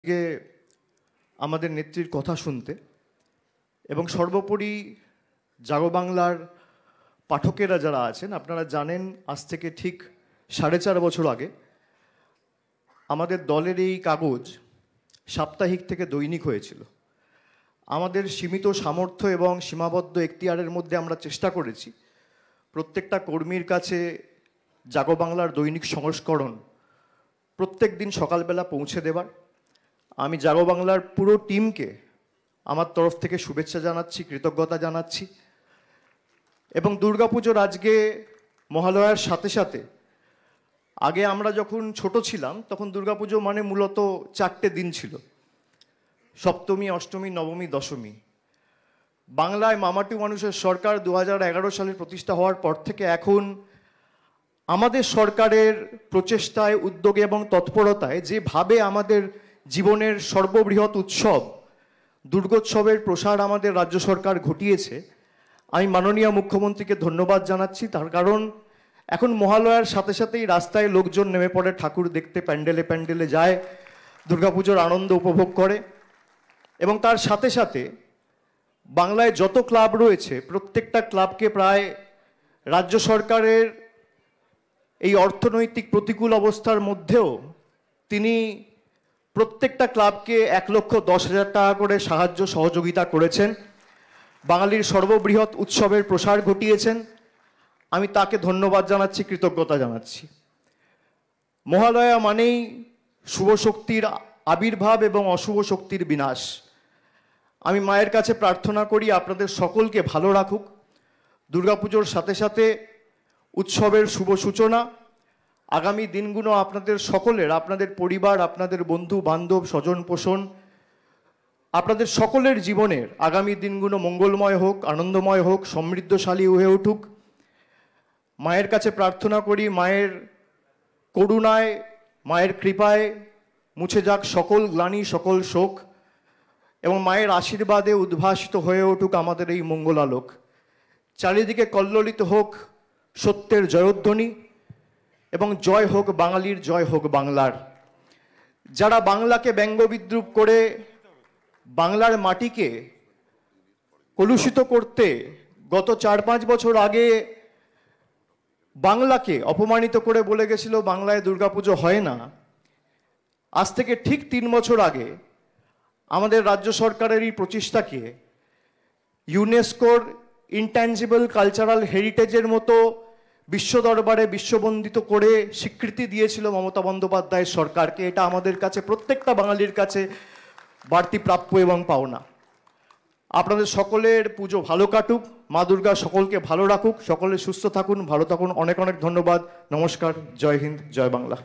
থেকে আমাদের নেত্রীর কথা শুনতে এবং সর্বোপরি জাগো বাংলার পাঠকেরা যারা আছেন, আপনারা জানেন আজ থেকে ঠিক 4.5 বছর আগে আমাদের দলের এই কাগজ সাপ্তাহিক থেকে দৈনিক হয়েছিল। আমাদের সীমিত সামর্থ্য এবং সীমাবদ্ধ এখতিয়ারের মধ্যে আমরা চেষ্টা করেছি প্রত্যেকটা কর্মীর কাছে জাগো বাংলার দৈনিক সংস্করণ প্রত্যেক দিন সকালবেলা পৌঁছে দেবার। আমি জাগো বাংলার পুরো টিমকে আমার তরফ থেকে শুভেচ্ছা জানাচ্ছি, কৃতজ্ঞতা জানাচ্ছি। এবং দুর্গাপুজোর আজকে মহালয়ার সাথে সাথে আগে আমরা যখন ছোট ছিলাম তখন দুর্গাপুজো মানে মূলত 4টে দিন ছিল: সপ্তমী, অষ্টমী, নবমী, দশমী। বাংলায় মামাটি মানুষের সরকার 2011 সালে প্রতিষ্ঠা হওয়ার পর থেকে এখন আমাদের সরকারের প্রচেষ্টায়, উদ্যোগে এবং তৎপরতায় যেভাবে আমাদের জীবনের সর্ববৃহৎ উৎসব দুর্গোৎসবের প্রসার আমাদের রাজ্য সরকার ঘটিয়েছে, আমি মাননীয় মুখ্যমন্ত্রীকে ধন্যবাদ জানাচ্ছি। তার কারণ এখন মহালয়ার সাথে সাথেই রাস্তায় লোকজন নেমে পড়ে, ঠাকুর দেখতে প্যান্ডেলে প্যান্ডেলে যায়, দুর্গাপুজোর আনন্দ উপভোগ করে। এবং তার সাথে সাথে বাংলায় যত ক্লাব রয়েছে প্রত্যেকটা ক্লাবকে প্রায় রাজ্য সরকারের এই অর্থনৈতিক প্রতিকূল অবস্থার মধ্যেও তিনি প্রত্যেকটা ক্লাবকে 1,10,000 টাকা করে সাহায্য সহযোগিতা করেছেন, বাঙালির সর্ববৃহৎ উৎসবের প্রসার ঘটিয়েছেন। আমি তাকে ধন্যবাদ জানাচ্ছি, কৃতজ্ঞতা জানাচ্ছি। মহালয়া মানেই শুভ শক্তির আবির্ভাব এবং অশুভ শক্তির বিনাশ। আমি মায়ের কাছে প্রার্থনা করি আপনাদের সকলকে ভালো রাখুক, দুর্গাপুজোর সাথে সাথে উৎসবের শুভ সূচনা। আগামী দিনগুলো আপনাদের সকলের, আপনাদের পরিবার, আপনাদের বন্ধু বান্ধব, স্বজন পোষণ, আপনাদের সকলের জীবনের আগামী দিনগুলো মঙ্গলময় হোক, আনন্দময় হোক, সমৃদ্ধশালী হয়ে উঠুক। মায়ের কাছে প্রার্থনা করি মায়ের করুণায়, মায়ের কৃপায় মুছে যাক সকল গ্লানি, সকল শোক, এবং মায়ের আশীর্বাদে উদ্ভাসিত হয়ে উঠুক আমাদের এই মঙ্গলালোক। চারিদিকে কল্লোলিত হোক সত্যের জয়ধ্বনি, এবং জয় হোক বাঙালির, জয় হোক বাংলার। যারা বাংলাকে ব্যঙ্গ বিদ্রুপ করে বাংলার মাটিকে কলুষিত করতে গত 4-5 বছর আগে বাংলাকে অপমানিত করে বলে গেছিল বাংলায় দুর্গাপুজো হয় না, আজ থেকে ঠিক 3 বছর আগে আমাদের রাজ্য সরকারের এই প্রচেষ্টাকে ইউনেস্কোর ইনট্যাঞ্জিবল কালচারাল হেরিটেজের মতো বিশ্ব দরবারে বিশ্ববন্দিত করে স্বীকৃতি দিয়েছিল মমতা বন্দ্যোপাধ্যায়ের সরকারকে। এটা আমাদের কাছে, প্রত্যেকটা বাঙালির কাছে বাড়তি প্রাপ্য এবং পাওনা। আপনাদের সকলের পুজো ভালো কাটুক, মা দুর্গা সকলকে ভালো রাখুক, সকলে সুস্থ থাকুন, ভালো থাকুন। অনেক অনেক ধন্যবাদ, নমস্কার, জয় হিন্দ, জয় বাংলা।